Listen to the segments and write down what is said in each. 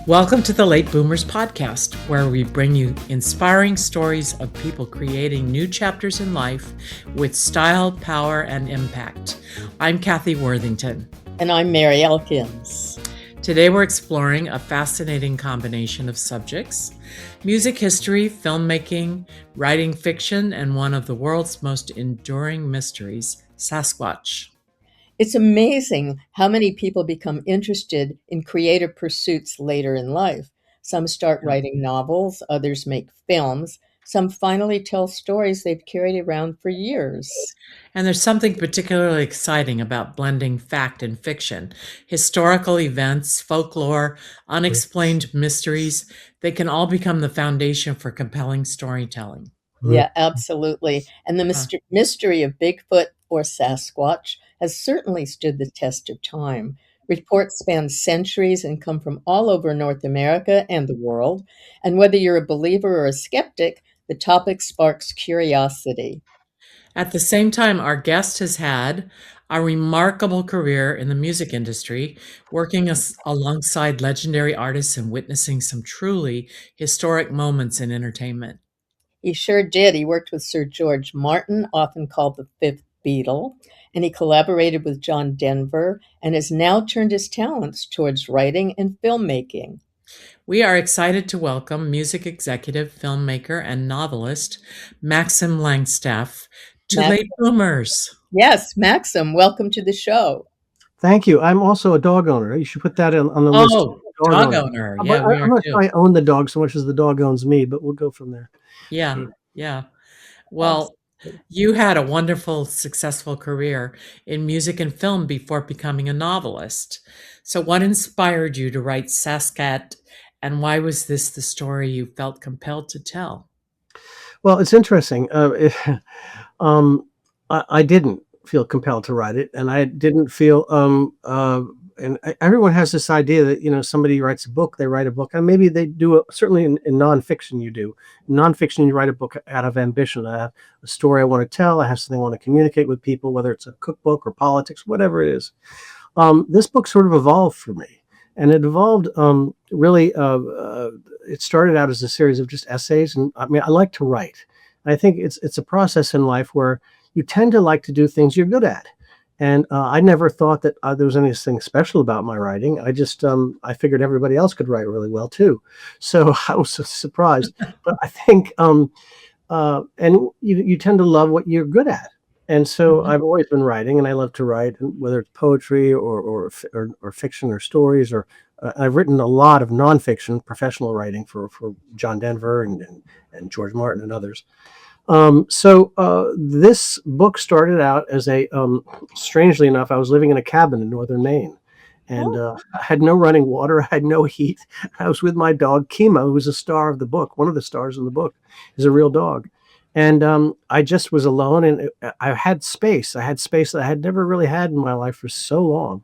Welcome to the Late Boomers podcast, where we bring you inspiring stories of people creating new chapters in life with style, power, and impact. I'm Cathy Worthington. And I'm Mary Elkins. Today we're exploring a fascinating combination of subjects: music history, filmmaking, writing fiction, and one of the world's most enduring mysteries, Sasquatch. It's amazing how many people become interested in creative pursuits later in life. Some start writing novels, others make films. Some finally tell stories they've carried around for years. And there's something particularly exciting about blending fact and fiction. Historical events, folklore, unexplained mysteries, they can all become the foundation for compelling storytelling. Yeah, absolutely. And the mystery of Bigfoot or Sasquatch has certainly stood the test of time. Reports span centuries and come from all over North America and the world. And whether you're a believer or a skeptic, the topic sparks curiosity. At the same time, our guest has had a remarkable career in the music industry, working alongside legendary artists and witnessing some truly historic moments in entertainment. He sure did. He worked with Sir George Martin, often called the Fifth Beatle, and he collaborated with John Denver and has now turned his talents towards writing and filmmaking. We are excited to welcome music executive, filmmaker, and novelist Maxim Langstaff to Late Boomers. Yes, Maxim, welcome to the show. Thank you. I'm also a dog owner. You should put that on the list. Oh, dog owner. Yeah, I'm not sure I own the dog so much as the dog owns me, but we'll go from there. Yeah. Well, you had a wonderful, successful career in music and film before becoming a novelist. So what inspired you to write Sasqet, and why was this the story you felt compelled to tell? Well, it's interesting. I didn't feel compelled to write it, and I didn't feel everyone has this idea that, somebody writes a book, they write a book, and maybe they do it. Certainly in nonfiction, you do. In nonfiction, you write a book out of ambition. I have a story I want to tell. I have something I want to communicate with people, whether it's a cookbook or politics, whatever it is. This book sort of evolved for me, and it evolved really. It started out as a series of just essays, and I mean, I like to write. I think it's a process in life where you tend to like to do things you're good at. And I never thought that there was anything special about my writing. I just, I figured everybody else could write really well too. So I was surprised. But I think, and you tend to love what you're good at. And so I've always been writing, and I love to write, whether it's poetry or fiction or stories, or I've written a lot of nonfiction professional writing for John Denver and George Martin and others. This book started out as strangely enough, I was living in a cabin in northern Maine, and I had no running water, I had no heat. I was with my dog, Kima, who was a star of the book. One of the stars in the book is a real dog. And I just was alone, and I had space. I had space that I had never really had in my life for so long.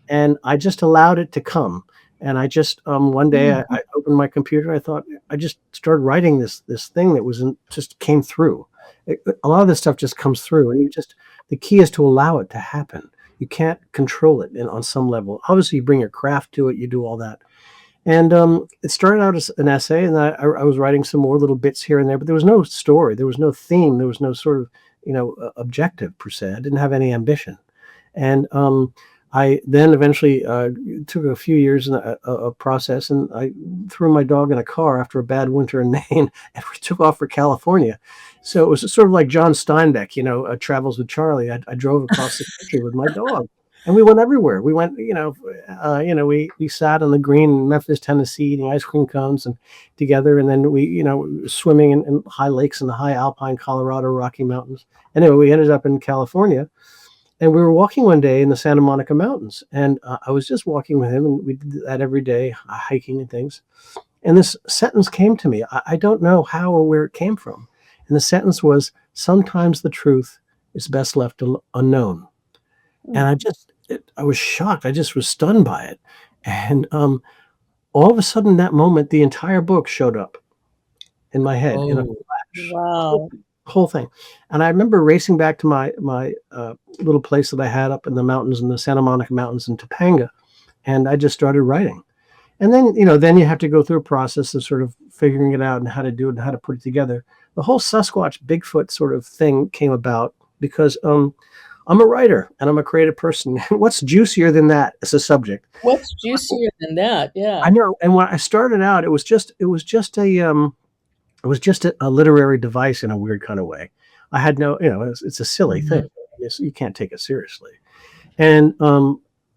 And I just allowed it to come. And I just, one day I opened my computer. I thought, I just started writing this thing that just came through. A lot of this stuff just comes through, and the key is to allow it to happen. You can't control it on some level. Obviously, you bring your craft to it, you do all that. And it started out as an essay, and I was writing some more little bits here and there, but there was no story, there was no theme, there was no sort of, objective per se. I didn't have any ambition. And I then eventually took a few years in a process, and I threw my dog in a car after a bad winter in Maine, and we took off for California. So it was sort of like John Steinbeck, Travels with Charlie. I drove across the country with my dog, and we went everywhere. We went, we sat on the green in Memphis, Tennessee, eating ice cream cones and together, and then we, swimming in high lakes in the high alpine Colorado Rocky Mountains. Anyway, we ended up in California. And we were walking one day in the Santa Monica Mountains, and I was just walking with him, and we did that every day, hiking and things. And this sentence came to me. I don't know how or where it came from. And the sentence was, "Sometimes the truth is best left unknown." And I was shocked. I just was stunned by it. And all of a sudden, that moment, the entire book showed up in my head in a flash. Wow. whole thing. And I remember racing back to my little place that I had up in the mountains, in the Santa Monica Mountains in Topanga, and I just started writing. And then, then you have to go through a process of sort of figuring it out and how to do it and how to put it together. The whole Sasquatch Bigfoot sort of thing came about because I'm a writer and I'm a creative person. What's juicier than that as a subject? What's juicier than that? Yeah. I know. And when I started out, it was just a literary device in a weird kind of way. I had no, it's a silly thing. You can't take it seriously. And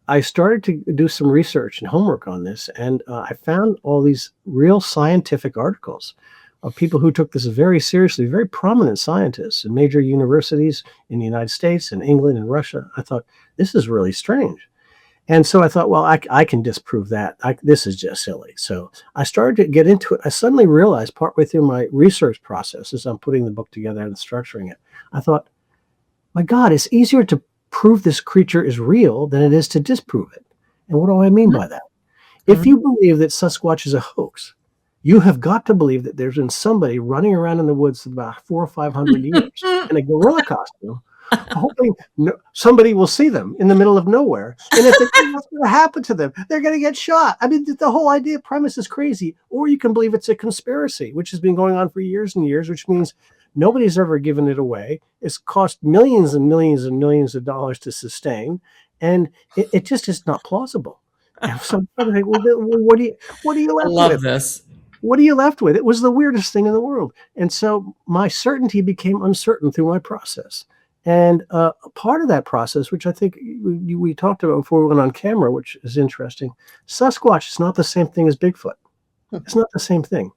I started to do some research and homework on this, and I found all these real scientific articles of people who took this very seriously, very prominent scientists in major universities in the United States and England and Russia. I thought, this is really strange. And so I thought, well, I can disprove that. This is just silly. So I started to get into it. I suddenly realized partway through my research process, as I'm putting the book together and structuring it, I thought, my God, it's easier to prove this creature is real than it is to disprove it. And what do I mean by that? If you believe that Sasquatch is a hoax, you have got to believe that there's been somebody running around in the woods for about 400 or 500 years in a gorilla costume, hoping somebody will see them in the middle of nowhere. And if they think what's going to happen to them, they're going to get shot. I mean, the whole premise is crazy. Or you can believe it's a conspiracy, which has been going on for years and years, which means nobody's ever given it away. It's cost millions and millions and millions of dollars to sustain. And it just is not plausible. And so I'm thinking, well, what are you left with? I love this. What are you left with? It was the weirdest thing in the world. And so my certainty became uncertain through my process. And part of that process, which I think we talked about before we went on camera, which is interesting, Sasquatch is not the same thing as Bigfoot. It's not the same thing.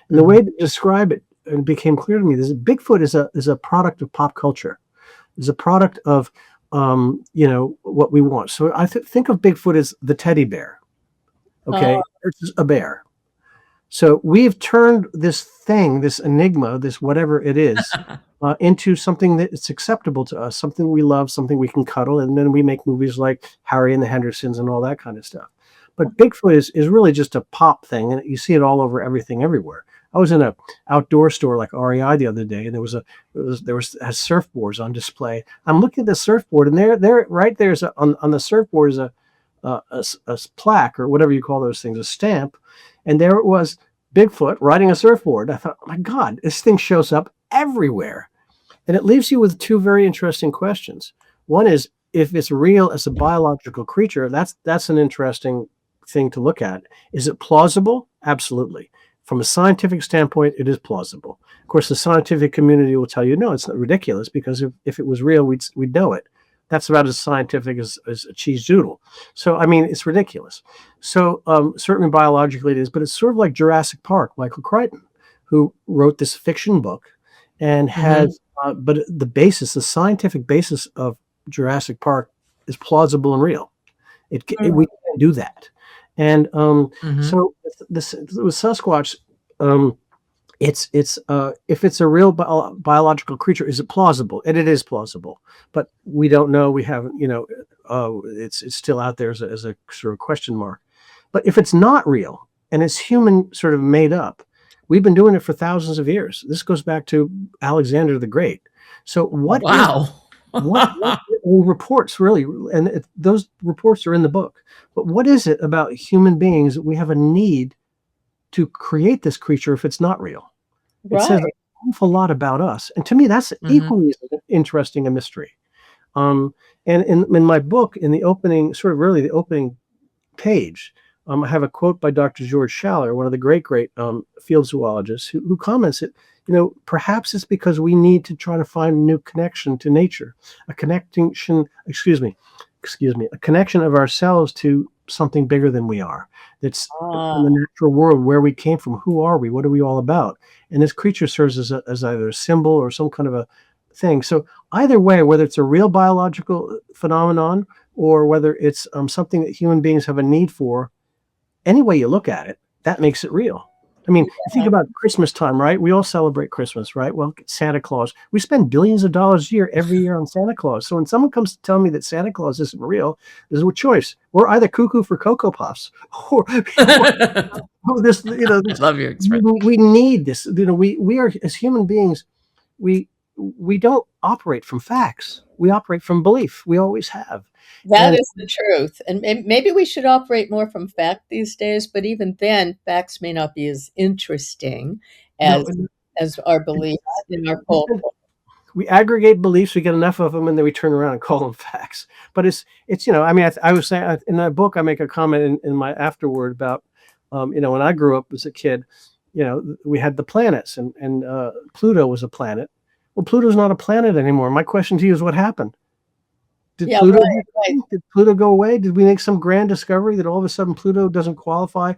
And the way to describe it, and became clear to me, is that Bigfoot is a product of pop culture. It's a product of what we want. So I think of Bigfoot as the teddy bear, okay, versus a bear. So we've turned this thing, this enigma, this whatever it is, into something that's acceptable to us, something we love, something we can cuddle, and then we make movies like Harry and the Hendersons and all that kind of stuff. But Bigfoot is really just a pop thing, and you see it all over everything, everywhere. I was in an outdoor store like REI the other day, and there was has surfboards on display. I'm looking at the surfboard, and there right there's on the surfboard is a plaque, or whatever you call those things, a stamp. And there it was, Bigfoot riding a surfboard. I thought, oh my God, this thing shows up everywhere. And it leaves you with two very interesting questions. One is, if it's real as a biological creature, that's an interesting thing to look at. Is it plausible? Absolutely. From a scientific standpoint, it is plausible. Of course, the scientific community will tell you, no, it's not ridiculous, because if it was real, we'd know it. That's about as scientific as a cheese doodle. So, I mean, it's ridiculous. So certainly biologically it is, but it's sort of like Jurassic Park, Michael Crichton, who wrote this fiction book and has, but the scientific basis of Jurassic Park is plausible and real. We can't do that. And so with Sasquatch, it's if it's a real biological creature, is it plausible? And it is plausible, but we don't know. We haven't, it's still out there as a sort of question mark. But if it's not real and it's human sort of made up, we've been doing it for thousands of years. This goes back to Alexander the Great. So what reports really, and those reports are in the book, but what is it about human beings that we have a need to create this creature if it's not real? It says an awful lot about us. And to me, that's equally as interesting a mystery. And in my book, in the opening, sort of really the opening page, I have a quote by Dr. George Schaller, one of the great field zoologists, who comments that, perhaps it's because we need to try to find a new connection to nature, a connection of ourselves to something bigger than we are. That's in the natural world, where we came from. Who are we? What are we all about? And this creature serves as either a symbol or some kind of a thing. So either way, whether it's a real biological phenomenon or whether it's something that human beings have a need for, any way you look at it, that makes it real. I mean, think about Christmas time, right? We all celebrate Christmas, right? Well, Santa Claus. We spend billions of dollars every year on Santa Claus. So when someone comes to tell me that Santa Claus isn't real, there's a choice. We're either cuckoo for Cocoa Puffs or this, I love your expression. We need this. We are, as human beings, we we don't operate from facts. We operate from belief. We always have. That And is the truth. And maybe we should operate more from fact these days, but even then, facts may not be as interesting no, as our beliefs in our folklore. we aggregate beliefs, we get enough of them, and then we turn around and call them facts. But it's I mean, I was saying in that book, I make a comment in my afterword about, when I grew up as a kid, we had the planets, and Pluto was a planet. Well, Pluto's not a planet anymore. My question to you is, what happened? Did Yeah, Pluto right. did Pluto go away? Did we make some grand discovery that all of a sudden Pluto doesn't qualify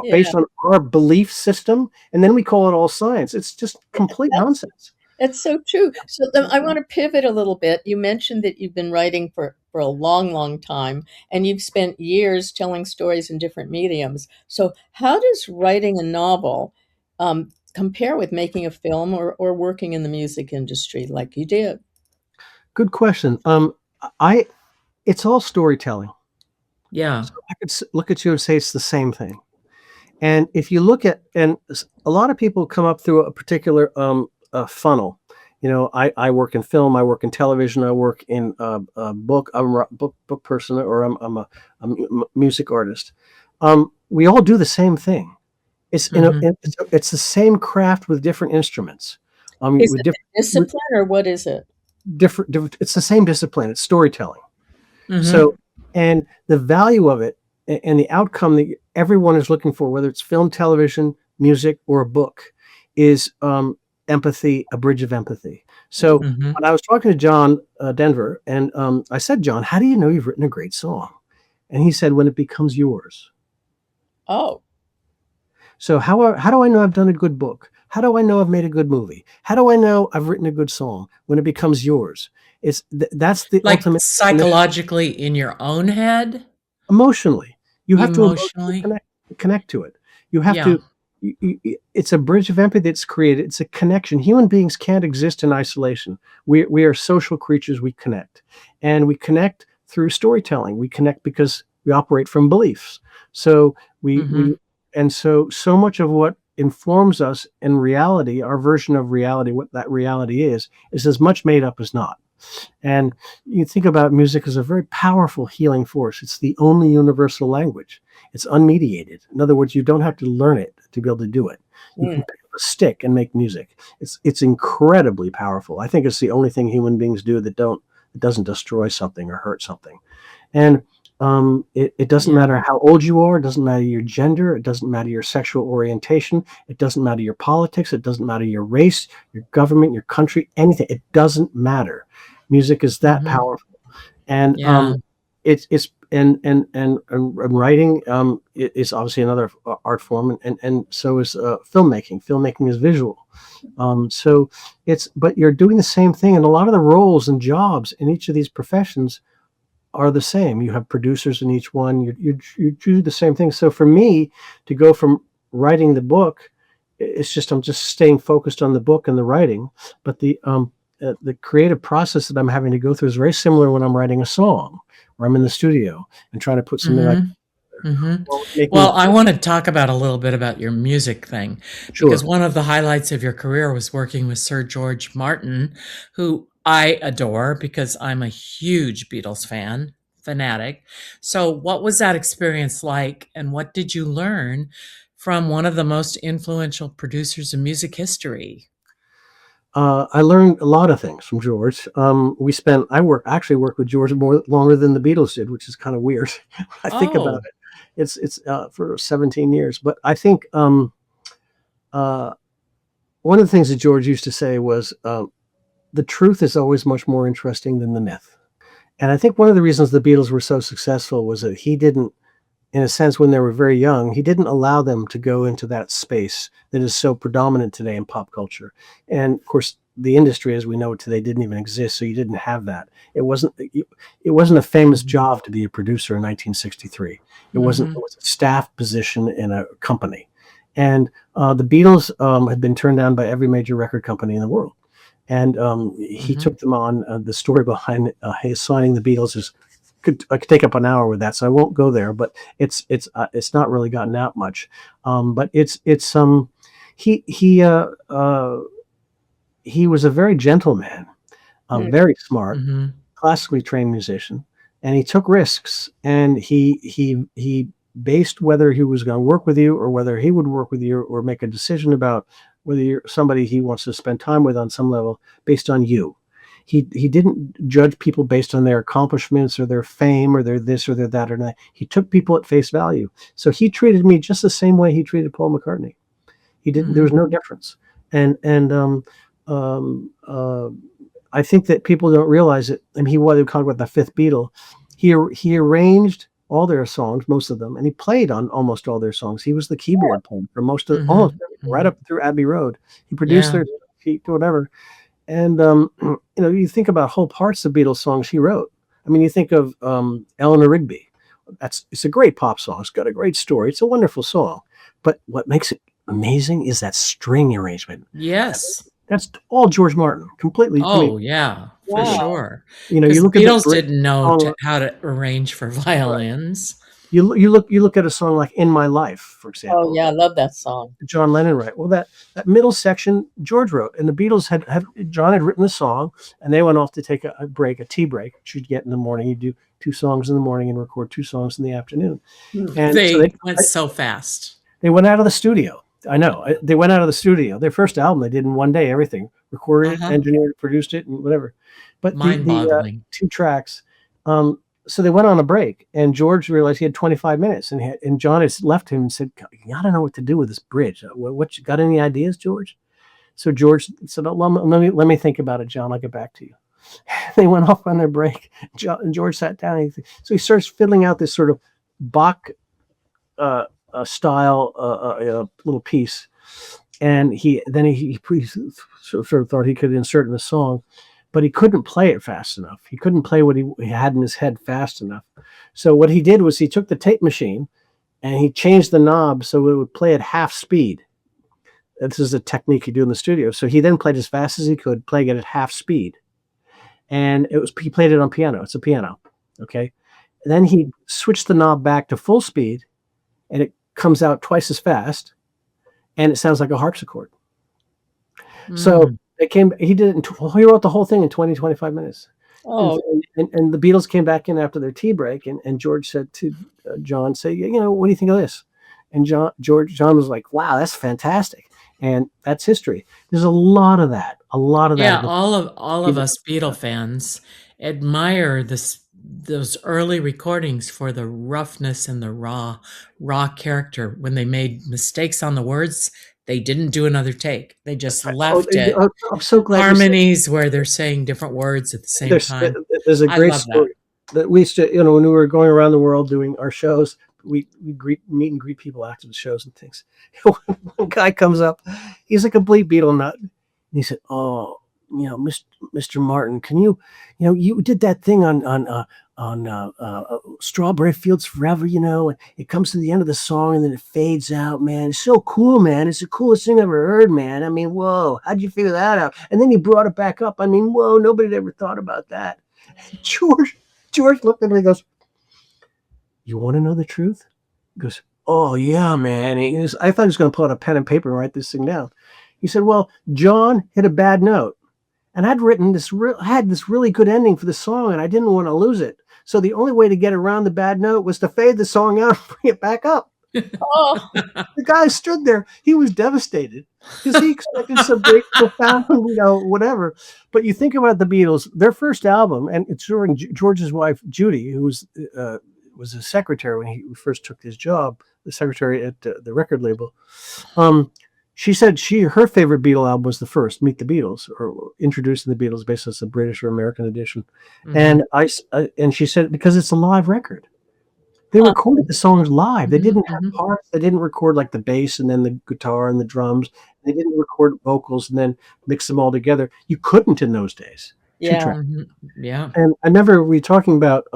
Yeah. based on our belief system? And then we call it all science. It's just complete nonsense. That's so true. So I want to pivot a little bit. You mentioned that you've been writing for a long, long time, and you've spent years telling stories in different mediums. So how does writing a novel compare with making a film or working in the music industry like you did? Good question. I It's all storytelling. Yeah. So I could look at you and say it's the same thing. And if you look at, and a lot of people come up through a particular funnel. I work in film, I work in television, I work in book. I'm a book person, or I'm a music artist. We all do the same thing. Mhm. It's the same craft with different instruments. Is With it a discipline or what is it? different. It's the same discipline. It's storytelling. Mhm. So, and the value of it and the outcome that everyone is looking for, whether it's film, television, music, or a book, is empathy, a bridge of empathy. So, Mhm. when I was talking to John Denver, and I said, John, how do you know you've written a great song? And he said, when it becomes yours. Oh, So, how do I know I've done a good book? How do I know I've made a good movie? How do I know I've written a good song? When it becomes yours. That's the Like ultimate definition. psychologically in your own head? Emotionally, you have to emotionally Emotionally? connect to it. You have Yeah. to. It's a bridge of empathy that's created. It's a connection. Human beings can't exist in isolation. We are social creatures. We connect, and we connect through storytelling. We connect because we operate from beliefs. So we Mhm. and so much of what informs us in reality, our version of reality, what that reality is as much made up as not. And you think about music as a very powerful healing force. It's the only universal language. It's unmediated. In other words, you don't have to learn it to be able to do it. You mm, can pick up a stick and make music. It's incredibly powerful. I think it's the only thing human beings do that doesn't destroy something or hurt something. And it doesn't Yeah. matter how old you are. It doesn't matter your gender. It doesn't matter your sexual orientation. It doesn't matter your politics. It doesn't matter your race, your government, your country, anything. It doesn't matter. Music is that Mhm. powerful, and Yeah. it's and writing is obviously another art form, and so is filmmaking. Filmmaking is visual. So but you're doing the same thing, and a lot of the roles and jobs in each of these professions are the same. You have producers in each one. You do the same thing. So for me to go from writing the book, it's just I'm just staying focused on the book and the writing, but the creative process that I'm having to go through is very similar when I'm writing a song, where I'm in the studio and trying to put something like Mhm. Mhm. or making Well, I wanna talk about a little bit about your music thing, because sure. one of the highlights of your career was working with Sir George Martin, who I adore because I'm a huge Beatles fanatic. So what was that experience like, and what did you learn from one of the most influential producers in music history? I learned a lot of things from George. Actually worked with George more longer than the Beatles did, which is kind of weird. I think about Oh. it. It's for 17 years, but I think uh, one of the things that George used to say was the truth is always much more interesting than the myth. And I think one of the reasons the Beatles were so successful was that he didn't, in a sense, when they were very young, he didn't allow them to go into that space that is so predominant today in pop culture. And of course, the industry as we know it today didn't even exist, so you didn't have that. It wasn't a famous Mhm. job to be a producer in 1963. It wasn't. It Mhm. was a staff position in a company, and the Beatles had been turned down by every major record company in the world. And he Mhm. took them on. The story behind his signing the Beatles is I could take up an hour with that, so I won't go there. But it's not really gotten out much. But it's he he was a very gentle man, Mm. very smart, Mhm. classically trained musician, and he took risks, and he based whether he was going to work with you or whether he would work with you or make a decision about whether you're somebody he wants to spend time with on some level based on you. He didn't judge people based on their accomplishments or their fame or their this or their that or that. He took people at face value. So he treated me just the same way he treated Paul McCartney. He didn't. There Mhm. was no difference. And um, uh, I think that people don't realize it. I mean, he was talking about the fifth Beatle. He arranged all their songs, most of them, and he played on almost all their songs. He was the keyboard player for most of almost Mhm. everything, right Mhm. up through Abbey Road. He produced Yeah. their whatever. And you think about whole parts of Beatles songs he wrote. I mean, you think of Eleanor Rigby. It's a great pop song. It's got a great story. It's a wonderful song. But what makes it amazing is that string arrangement. Yes. That's all George Martin, completely. I mean, Oh, yeah, for Wow. sure. you Because the look at the Beatles didn't know song, how to arrange for right. violins. You look at a song like "In My Life," for Oh, example, yeah, I love that song. John Lennon wrote. Well, that middle section George wrote, and the Beatles had John had written the song, and they went off to take a break, a tea break, which you'd get in the morning. You do 2 songs in the morning and record 2 songs in the afternoon, Hmm. and so They went so fast. they went out of the studio. I know they went out of the studio. Their first album they did in one day, everything recorded it, Uh-huh. engineered, it, produced it, and whatever. But the Mind-boggling. 2 tracks. Um, so they went on a break, and George realized he had 25 minutes, and John had left him and said, "I don't know what to do with this bridge. What you got any ideas, George?" So George said, let me think about it, John. I'll get back to you." They went off on their break. And George sat down. So he starts fiddling out this sort of Bach style little piece, and he sort of thought he could insert in the song, but he couldn't play it fast enough. He couldn't play what he had in his head fast enough. So what he did was he took the tape machine and he changed the knob so it would play at half speed. This is a technique you do in the studio. So he then played as fast as he could, playing it at half speed, and he played it on piano. It's a piano, okay. And then he switched the knob back to full speed, and it comes out twice as fast, and it sounds like a harpsichord. So Mm. he did it. He wrote the whole thing in 20-25 minutes. Oh, And the Beatles came back in after their tea break, and George said to John, what do you think of this? And John was like, wow, that's fantastic. And that's history. There's a lot of that. Yeah, In all of us Beatle fans admire those early recordings for the roughness and the raw character. When they made mistakes on the words, they didn't do another take. They just left it. I'm so glad you said Harmonies where they're saying different words at the same time. there's a I great love that. story that we used to, when we were going around the world doing our shows, we meet and greet people after the shows and things. One guy comes up, he's a complete Beatle nut, and he said, "Oh, Mr. Martin, can you did that thing on Strawberry Fields Forever, and it comes to the end of the song and then it fades out, man. It's so cool, man. It's the coolest thing I've ever heard, man. I mean, whoa, how'd you figure that out?" And then he brought it back up. I mean, whoa, nobody had ever thought about that. George, George looked at me and goes, "You want to know the truth?" He goes, "Oh, yeah, man." I thought he was going to pull out a pen and paper and write this thing down. He said, "Well, John hit a bad note. And I'd written had this really good ending for the song, and I didn't want to lose it. So the only way to get around the bad note was to fade the song out and bring it back up." oh, The guy stood there. He was devastated because he expected some big, profound, whatever. But you think about the Beatles, their first album, and it's during George's wife, Judy, who was a secretary when he first took his job, the secretary at the record label. She said her favorite Beatle album was the first, Meet the Beatles, or Introducing the Beatles, based on the British or American edition. Mhm. And she said because it's a live record. They huh. recorded the songs live. They Mhm, didn't have mhm. parts. They didn't record like the bass and then the guitar and the drums. They didn't record vocals and then mix them all together. You couldn't in those days. Two Yeah. tracks. Mhm. Yeah. And I remember we were talking about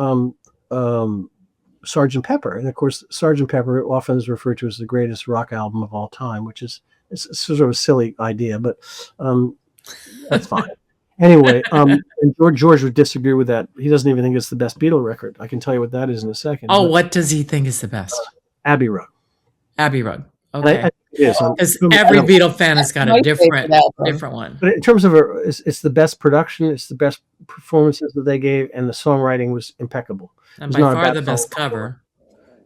Sergeant Pepper, and of course, Sergeant Pepper often is referred to as the greatest rock album of all time, which is it's sort of a silly idea, but that's fine. Anyway, and George would disagree with that. He doesn't even think it's the best Beatle record. I can tell you what that is in a second. Oh, But what does he think is the best? Abbey Road. Abbey Road. And I Okay. It is. Because every Beatle fan has got a My favorite album. different one. But in terms of it's the best production, it's the best performances that they gave, and the songwriting was impeccable. It And was by not a far bad the song best cover.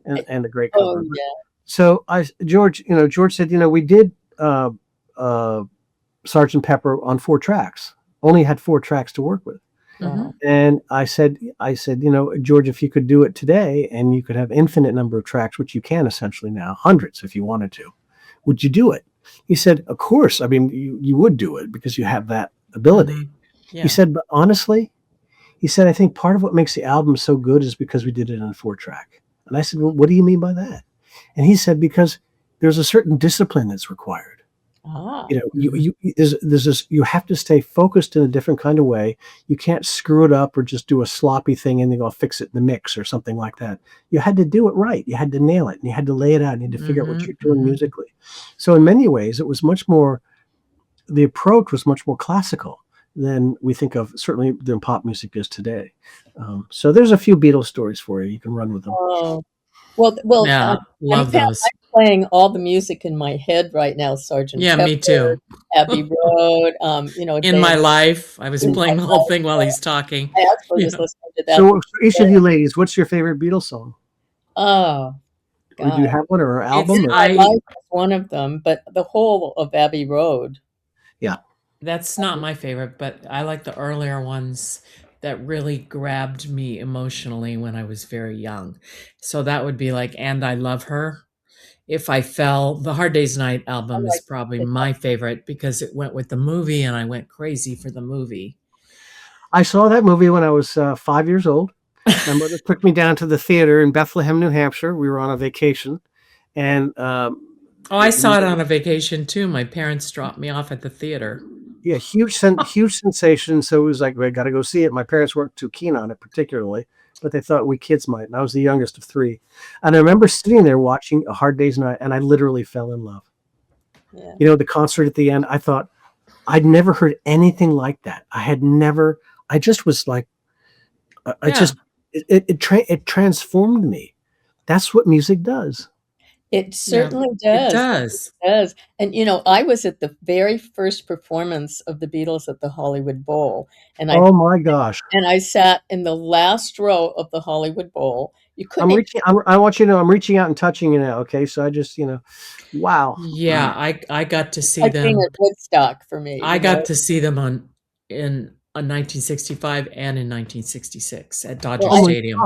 and a great Oh cover. yeah. So George said, we did Sergeant Pepper on 4 tracks. Only had 4 tracks to work with. Mhm. And I said, George, if you could do it today and you could have infinite number of tracks, which you can essentially now, hundreds if you wanted to, would you do it? He said, of course. I mean, you would do it because you have that ability. Mhm. Yeah. He said, but honestly, I think part of what makes the album so good is because we did it in a 4-track. And I said, well, what do you mean by that? And he said, because there's a certain discipline that's required. Ah. There's this, you have to stay focused in a different kind of way. You can't screw it up or just do a sloppy thing and then go fix it in the mix or something like that. You had to do it right. You had to nail it and you had to lay it out and you had to figure out what you're doing musically. So in many ways, it was the approach was much more classical than we think of, certainly than pop music is today. So there's a few Beatles stories for you. You can run with them. Oh. Well, Yeah, love those. I'm playing all the music in my head right now. Sergeant Yeah, Pepper, me too. Abbey Road. In my life, I was In playing My the whole Life. thing while he's talking. I actually You was know. listening to that. So each of you ladies, what's your favorite Beatles song? Oh Or do you have one or an It's- album? My Life is one of them, but the whole of Abbey Road. Yeah. That's not my favorite, but I like the earlier ones that really grabbed me emotionally when I was very young. So that would be like And I Love Her. If I Fell, the Hard Day's Night album is probably my favorite because it went with the movie and I went crazy for the movie. I saw that movie when I was 5 years old. My mother took me down to the theater in Bethlehem, New Hampshire. We were on a vacation. And I saw it on a vacation too. My parents dropped me off at the theater. yeah, huge sensation. So it was like, I got to go see it. My parents weren't too keen on it particularly, but they thought we kids might. And I was the youngest of 3. And I remember sitting there watching A Hard Day's Night, and I literally fell in love. Yeah. The concert at the end, I thought, I'd never heard anything like that. I just was like, it transformed me. That's what music does. It certainly does. It does. It does. And I was at the very first performance of the Beatles at the Hollywood Bowl, and Oh my gosh! I sat in the last row of the Hollywood Bowl. You couldn't. I want you to know I'm reaching out and touching you now. Okay, so I just wow. Yeah, I got to see like them. being at Woodstock for me. I got to see them in 1965 and in 1966 at Dodger Stadium.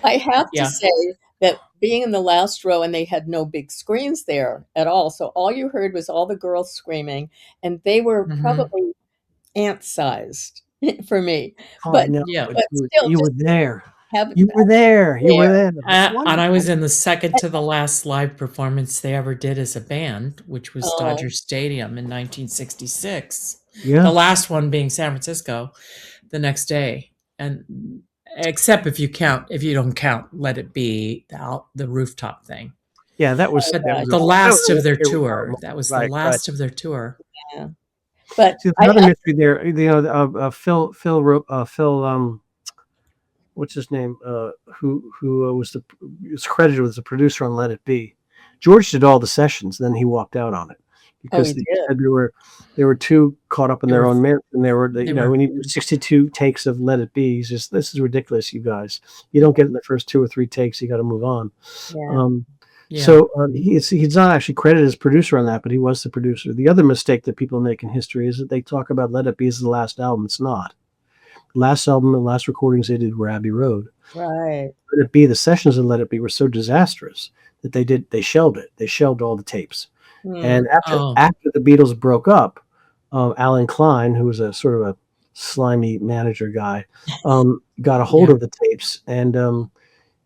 I have to say that being in the last row, and they had no big screens there at all, so all you heard was all the girls screaming, and they were probably ant-sized for me. But still, you were there. You were there. And I was in the second to the last live performance they ever did as a band, which was Dodger Stadium in 1966. Yeah. The last one being San Francisco the next day. And except if you don't count Let It Be, the rooftop thing. Yeah, that was the last of their tour. That was the last of their tour. Yeah. But another mystery there, Phil what's his name? Who was credited as the producer on Let It Be. George did all the sessions, then he walked out on it because they were too caught up in their own merit, and when you do 62 takes of Let It Be, he's just, this is ridiculous, you guys. You don't get it in the first 2 or 3 takes. You got to move on. Yeah. So he's not actually credited as producer on that, but he was the producer. The other mistake that people make in history is that they talk about Let It Be as the last album. It's not. The last album and last recordings they did were Abbey Road. Right. Let It Be, the sessions in Let It Be were so disastrous that they shelved it. They shelved all the tapes. And after the Beatles broke up, Alan Klein, who was a sort of a slimy manager guy, got a hold of the tapes, and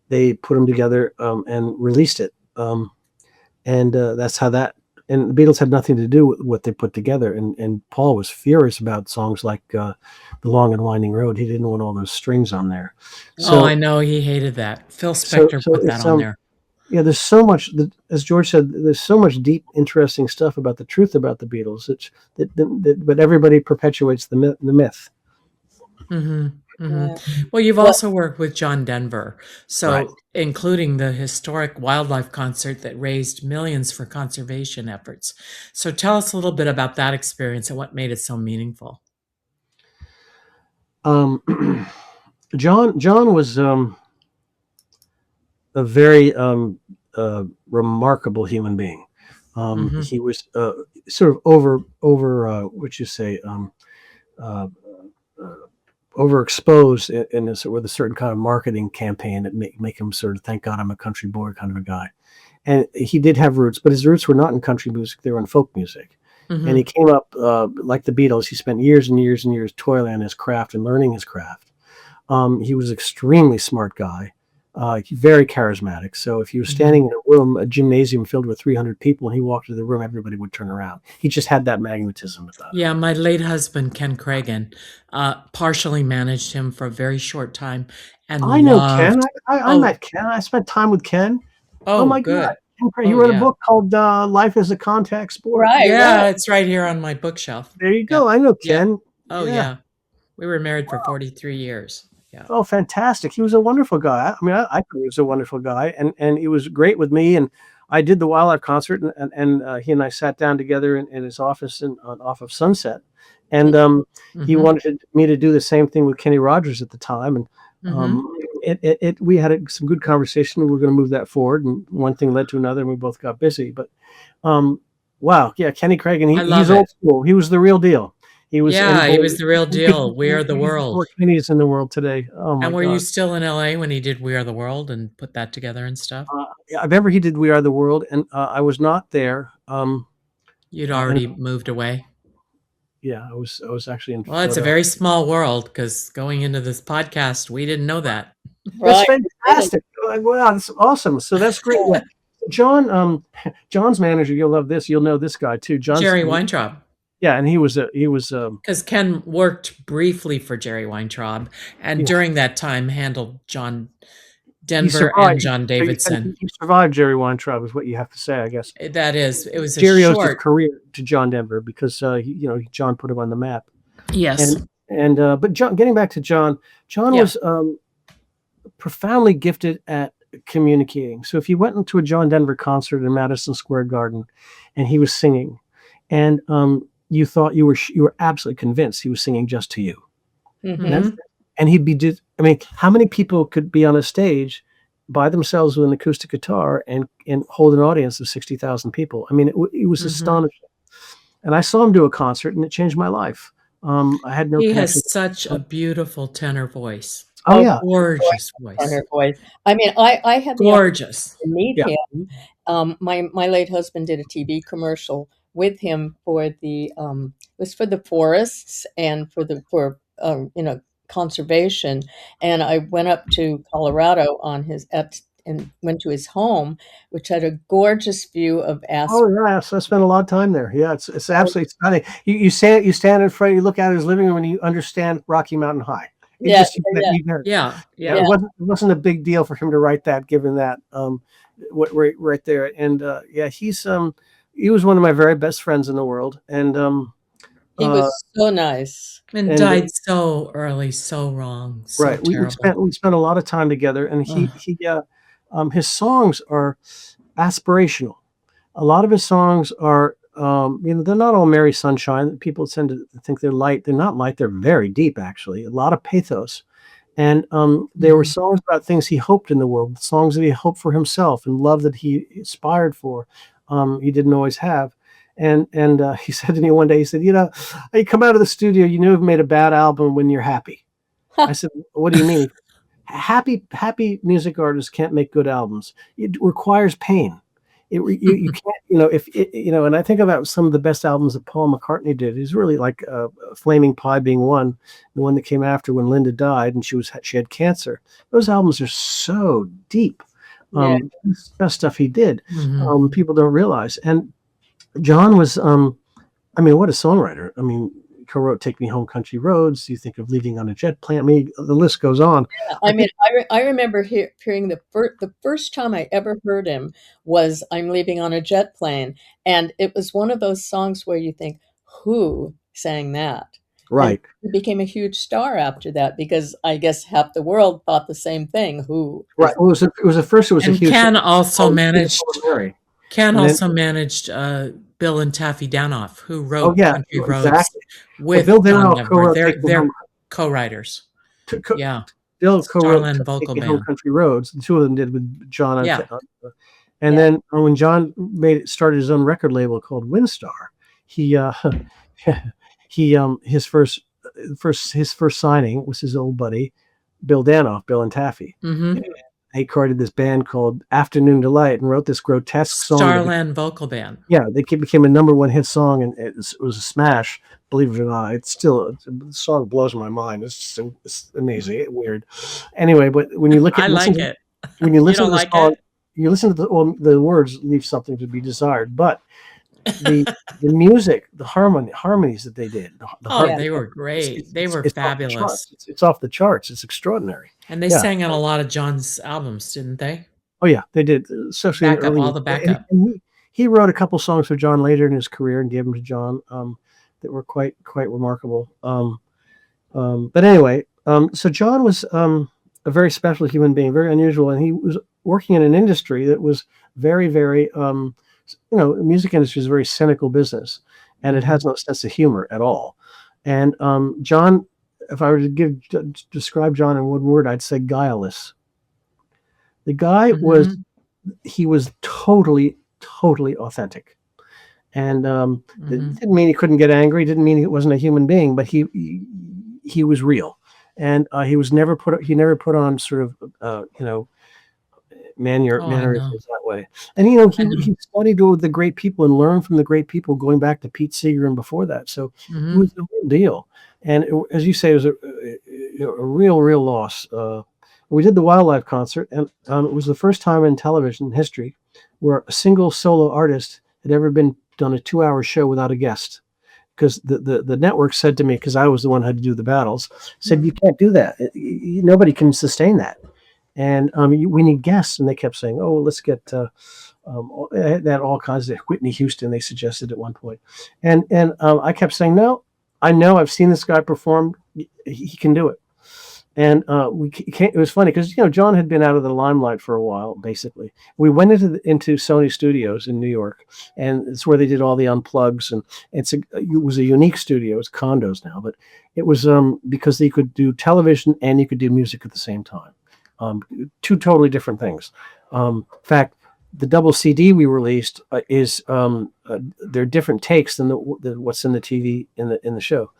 they put them together and released it. And that's how that. And the Beatles had nothing to do with what they put together. And Paul was furious about songs like The Long and Winding Road. He didn't want all those strings on there. So, I know he hated that. Phil Spector put that on there. Yeah, there's so much, as George said, there's so much deep, interesting stuff about the truth about the Beatles, but everybody perpetuates the myth. Mm-hmm. Mhm. Yeah. Well, you've Well, also worked with John Denver, Right. so including the historic wildlife concert that raised millions for conservation efforts. So tell us a little bit about that experience and what made it so meaningful. Um, John was a very remarkable human being. Mhm. He was sort of over what you say uh, uh, overexposed in this with a certain kind of marketing campaign that make him sort of thank God I'm a country boy kind of a guy. And he did have roots, but his roots were not in country music; they were in folk music. And he Mhm. came up like the Beatles. He spent years and years and years toiling on his craft and learning his craft. He was an extremely smart guy, very charismatic. So if he was Mhm. standing in a room, a gymnasium filled with 300 people, and he walked into the room, everybody would turn around. He just had that magnetism about him. Yeah, my late husband, Ken Cragen, partially managed him for a very short time I and know Ken. loved. I Oh, met Ken. I spent time with Ken. Oh oh, my God. good. He Oh, wrote a yeah. book called Life is a Contact Sport. Yeah, right. it's right here on my bookshelf. There you Yep. go. I know Yep. Ken. Oh, Yeah. yeah. We were married for 43 years. Yeah. Oh, fantastic. He was a wonderful guy. I mean, I thought he was a wonderful guy, and he was great with me. And I did the Wildlife concert, and he and I sat down together in his office off of Sunset. And he Mhm. wanted me to do the same thing with Kenny Rogers at the time. And Mhm. we had some good conversation. We were going to move that forward, and one thing led to another, and we both got busy. But um, wow, yeah, Kenny Craig, and I he's love it. old school. He was the real deal. He was, and Yeah, he boy, was the real we could deal. We Are the we use World. more Kennys in the world today. Oh my And were you God. still in LA when he did We Are the World and put that together and stuff? Yeah, I remember he did "We Are the World," and I was not there. You'd And already moved away. yeah, I was actually in Well, it's a very Philadelphia. small world because going into this podcast, we didn't know that. That's Right. Really. fantastic. Wow, that's awesome. So that's great. Yeah, John, John's manager. You'll love this. You'll know this guy too. John's, Jerry Weintraub. yeah, and he was Because Ken worked briefly for Jerry Weintraub and yeah, during that time handled John he Denver and survived. John Davidson. He survived Jerry Weintraub, is what you have to say, I guess. That is, it was a Jerry owes his short. career to John Denver because John put him on the map. Yes. And but John, getting back to John, John Yeah. was profoundly gifted at communicating. So if you went into a John Denver concert in Madison Square Garden, and he was singing, and you thought you were absolutely convinced he was singing just to you, and Mhm. that's Mhm. and he'd be did. I mean, how many people could be on a stage by themselves with an acoustic guitar and hold an audience of 60,000 people? I mean, it was Mhm. astonishing. And I saw him do a concert, and it changed my life. I had no He connection. has such a beautiful tenor voice. Oh Oh, yeah, Gorgeous on voice. her voice. I mean, I had the opportunity Gorgeous. to meet yeah. him. My late husband did a TV commercial with him for it was for the forests and for conservation. And I went up to Colorado on his at and went to his home, which had a gorgeous view of Oh, Aspen. yeah, so I spent a lot of time there. Yeah, it's absolutely stunning. You stand in front, you look out at his living room, and you understand Rocky Mountain High. It Yeah, just yeah, Yeah. yeah, Yeah. it wasn't a big deal for him to write that, given that right there. And yeah, he was one of my very best friends in the world, he uh, was so nice. And and died so early, so wrong, so right, terrible. we spent a lot of time together, and Ugh. his songs are aspirational. A lot of his songs are, they're not all Mary Sunshine. People tend to think they're light. They're not light. They're very deep, actually. A lot of pathos. And there were Mhm. songs about things he hoped in the world, songs that he hoped for himself, and love that he aspired for. He didn't always have. And he said to me one day, he said, you come out of the studio, you know you've made a bad album when you're happy. I said, what do you mean? Happy music artists can't make good albums. It requires pain. You can't, if it, and I think about some of the best albums that Paul McCartney did. He's really like Flaming Pie being one, the one that came after when Linda died and she had cancer. Those albums are so deep. Yeah. Best stuff he did. Mhm. People don't realize. And John was, I mean, what a songwriter. I mean, co-wrote "Take Me Home, Country Roads." You think of "Leaving on a Jet Plane." I mean, the list goes on. I I mean, think I remember hearing the first time I ever heard him was "I'm Leaving on a Jet Plane," and it was one of those songs where you think, "Who sang that?" And Right. he became a huge star after that because I guess half the world thought the same thing. Who Right. is Well, it was at first it was a And huge hit called Beautiful and Mary. Ken And then, also managed, Bill and Taffy Danoff, who oh wrote yeah, Country Roads exactly. Well, with Bill John Danoff Denver. co-wrote They're Take Me Home. co-writers. To, co- Yeah. Bill co-wrote Starland Vocal Take Me Home Band. Country Roads. The two of them did with John Yeah. and yeah. then when John started his own record label called Windstar, he he his first signing was his old buddy Bill Danoff, Bill and Taffy. Mhm. They created this band called Afternoon Delight and wrote this grotesque song that Starland Vocal Band. became a #1 hit song, and it was a smash. Believe it or not, the song blows my mind. It's amazing, weird. Anyway, but when you I like it. You listen don't to the like song, it? you listen to the words leave something to be desired. But the the music, the harmonies that they did, Oh, Yeah. they were great. They were it's off the charts. fabulous. It's off the charts. It's extraordinary. And they Yeah. sang on a lot of John's albums, didn't they? Oh yeah, they did, especially in Backup, early. all the backup. And he wrote a couple songs for John later in his career and gave them to John that were quite remarkable. But anyway, so John was a very special human being, very unusual, and he was working in an industry that was very, very, the music industry is a very cynical business, and it has no sense of humor at all. And John, if I were to describe John in one word, I'd say guileless. The guy was Mhm. he was totally, totally authentic. And it Mhm. didn't mean he couldn't get angry. Didn't mean he wasn't a human being, but he was real, and he never put on sort of Oh, I know. mannerisms that way. And I know. he studied with the great people and learned from the great people going back to Pete Seeger and before that. So it Mhm. was a real deal. And as you say, it was a real loss. We did the wildlife concert, and it was the first time in television history where a single solo artist had ever been done a 2-hour show without a guest. Because the network said to me, because I was the one who had to do the battles, said you can't do that. Nobody can sustain that, and we need guests. And they kept saying, "Oh, let's get that all kinds of Whitney Houston." They suggested at one point, and I kept saying, "No, I know. I've seen this guy perform. He can do it." And we can't, it was funny because John had been out of the limelight for a while. Basically, we went into Sony Studios in New York, and it's where they did all the unplugs. And it was a unique studio. It's condos now, but it was because you could do television and you could do music at the same time. Two totally different things. In fact, the double CD we released is they're different takes than what's in the TV in the show.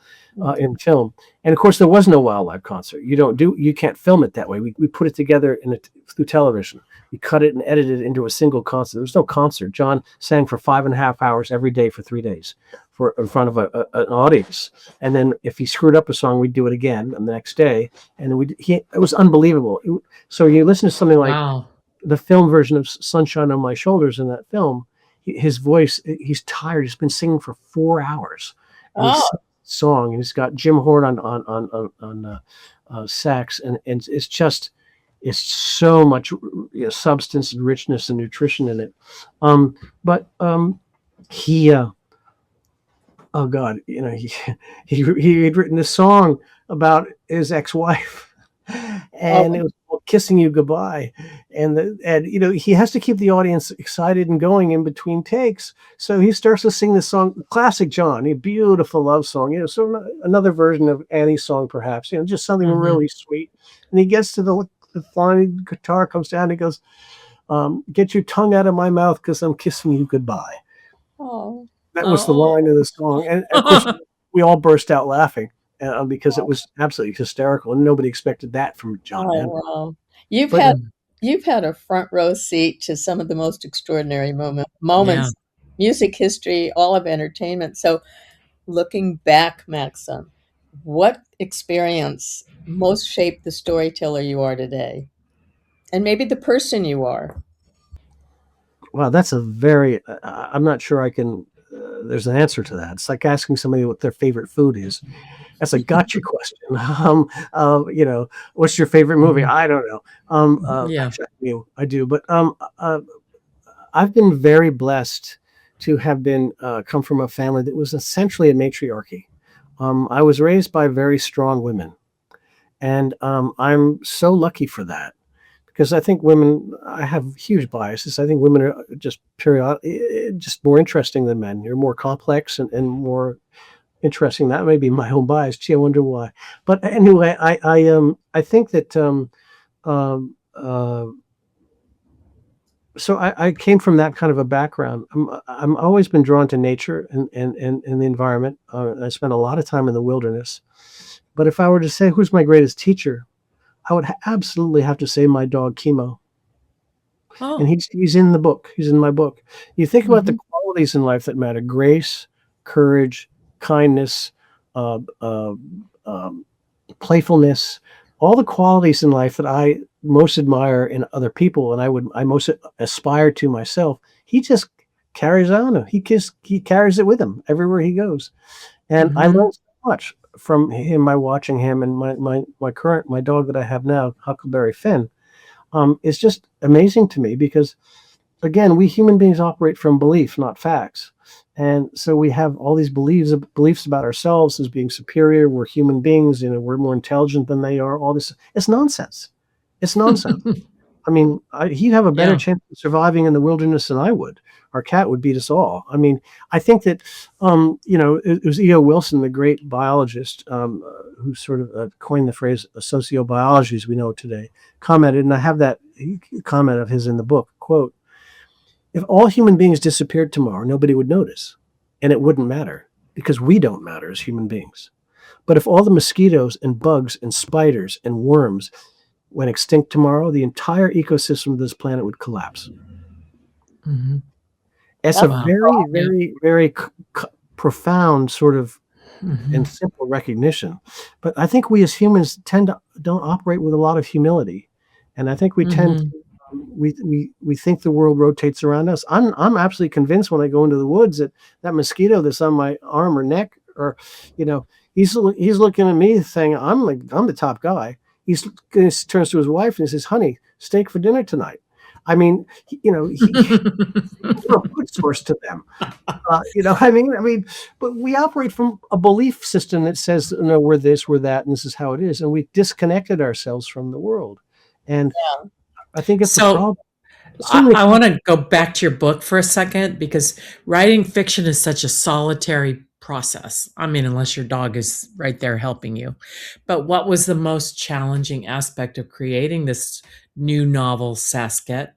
In film, and of course there was no wildlife concert. You can't film it that way. We put it together through television. We cut it and edited it into a single concert. There was no concert. John sang for 5.5 hours every day for 3 days, in front of an audience. And then if he screwed up a song, we'd do it again the next day. And it was unbelievable. So you listen to something like Wow. the film version of "Sunshine on My Shoulders" in that film. His voice, he's tired. He's been singing for 4 hours. And Oh, song, and it's got Jim Hort on sax, and it's so much substance and richness and nutrition in it. But he oh god, he had written this song about his ex-wife, and oh, it was called "Kissing You Goodbye," and he has to keep the audience excited and going in between takes, so he starts to sing this song, classic John, a beautiful love song, so another version of Annie's song, perhaps, just something Mhm. really sweet. And he gets to the fine guitar comes down, and he goes, "Get your tongue out of my mouth, because I'm kissing you goodbye." oh, That was the line of Oh. the song, and of course we all burst out laughing because it was absolutely hysterical, and nobody expected that from John oh, Denver. wow. You've But had you've had a front row seat to some of the most extraordinary Yeah. moments, music history, all of entertainment. So, looking back, Maxim, what experience most shaped the storyteller you are today? And maybe the person you are? wow, that's a very I'm not sure I can. There's an answer to that. It's like asking somebody what their favorite food is. That's a gotcha question. What's your favorite movie? Mhm. I don't know. Yeah. Actually, I do, but I've been very blessed to have been come from a family that was essentially a matriarchy. I was raised by very strong women, and I'm so lucky for that because I think women. I have huge biases. I think women are just more interesting than men. You're more complex and more interesting. That may be my own bias. Gee, I wonder why. But anyway, I think that um, uh, so I came from that kind of a background. I'm always been drawn to nature and the environment. I spent a lot of time in the wilderness. But if I were to say who's my greatest teacher, I would absolutely have to say my dog Chemo, and Oh. he's in the book. He's in my book. You think about the Mhm. qualities in life that matter: grace, courage, kindness, uh, uh, um, playfulness, all the qualities in life that I most admire in other people and I most aspire to myself. He just carries on. He carries it with him everywhere he goes. And I Mhm. learned so much from him by watching him and my dog that I have now, Huckleberry Finn, is just amazing to me because again, we human beings operate from belief, not facts. And so we have all these beliefs about ourselves as being superior. We're human beings, we're more intelligent than they are. All this, it's nonsense. It's nonsense. I mean, he'd have a better Yeah. chance of surviving in the wilderness than I would. Our cat would beat us all. I mean, I think that, it was E.O. Wilson, the great biologist, who sort of coined the phrase sociobiology as we know it today, commented, and I have that comment of his in the book, quote, if all human beings disappeared tomorrow, nobody would notice, and it wouldn't matter because we don't matter as human beings. But if all the mosquitoes and bugs and spiders and worms went extinct tomorrow, the entire ecosystem of this planet would collapse. Mhm. It's a That's Wow. very, Yeah. very, very profound sort of and Mhm. simple recognition. But I think we as humans tend to don't operate with a lot of humility, and I think we tend to Mhm. we think the world rotates around us. I'm absolutely convinced when I go into the woods that that mosquito that's on my arm or neck, or you know, he's looking at me saying I'm the top guy. He turns to his wife and he says, "Honey, steak for dinner tonight." I mean, we're a food source to them. But we operate from a belief system that says, no, we're this, we're that, and this is how it is. And we disconnected ourselves from the world. And I think it's a So problem. So I, many I people, want to go back to your book for a second because writing fiction is such a solitary process. I mean, unless your dog is right there helping you. But what was the most challenging aspect of creating this new novel, Sasqet,